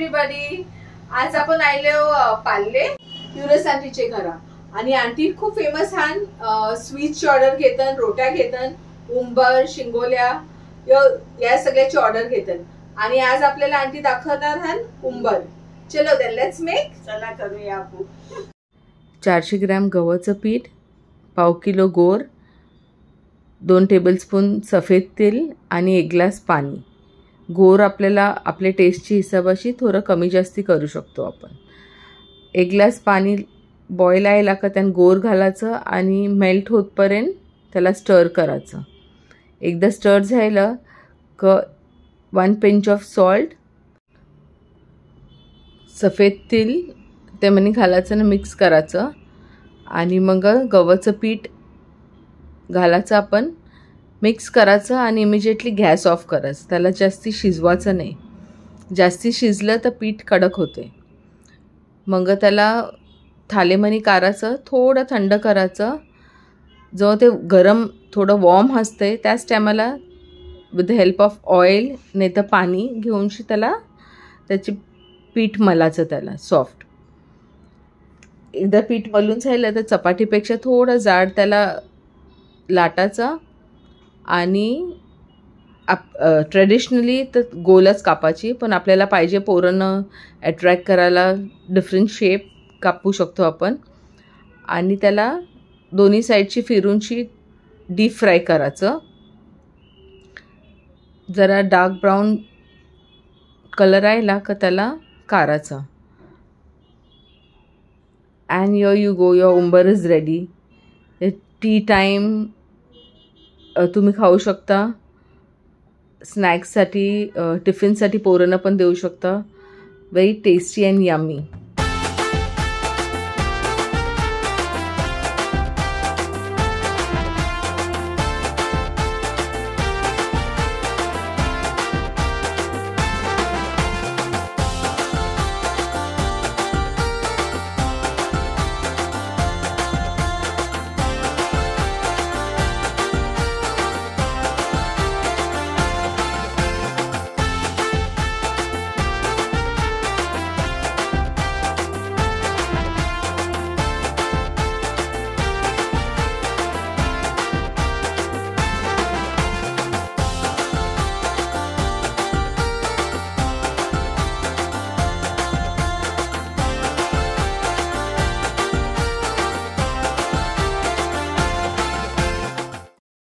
Everybody. आज आपण आयलो पाल्ले युरस आंटीचे घरा आणि आंटी खूप फेमस हान स्वीटची ऑर्डर घेतन, रोट्या घेतन, उंबर शिंगोल्या या सगळ्याची ऑर्डर घेतन आणि आज आपल्याला आंटी दाखवणार हान उंबर. चलो देन लेट्स मेक. चला करूया आपण. 400 ग्रॅम गव्हाचं पीठ, पाव किलो गोर, 2 टेबलस्पून सफेद तेल आणि 1 ग्लास पाणी. गोर आपल्याला आपल्या टेस्टची हिसाबाशी थोडं कमी जास्ती करू शकतो आपण. 1 ग्लास पाणी बॉईल आयला का त्यात गोर घालायचं आणि मेल्ट होतपर्यंत त्याला स्टर करायचं. एकदा स्टर झालं क 1 पिंच ऑफ सॉल्ट, सफेद तेल त्यामध्ये घालायचं आणि मिक्स करायचं आणि मग गव्हाचं पीठ घालायचं, आपण मिक्स करायचं आणि इमिजिएटली गॅस ऑफ करायचं. त्याला जास्ती शिजवायचं नाही. जास्ती शिजलं तर पीठ कडक होते. मग त्याला थालेमणी काढायचं, थोडं थंड करायचं. जेव्हा ते गरम थोडं वॉर्म असते त्याच टायमाला with the help of oil नाही तर पाणी घेऊन त्याला त्याची पीठ मलाचं त्याला सॉफ्ट. एकदा पीठ मलून झालं तर चपातीपेक्षा थोडं जाड त्याला लाटायचं आणि ट्रेडिशनली तर गोलच कापायची, पण आपल्याला पाहिजे पोरांना अट्रॅक्ट करायला डिफरंट शेप कापू शकतो आपण. आणि त्याला दोन्ही साईडची फिरूनची डीप फ्राय करायचं. जरा डार्क ब्राऊन कलर आयला का त्याला काढायचं. And here you go, your umbar is ready. Tea time तुम्ही खाऊ शकता, स्नॅक्ससाठी टिफिनसाठी पोरांना पण देऊ शकता. Very tasty and yummy.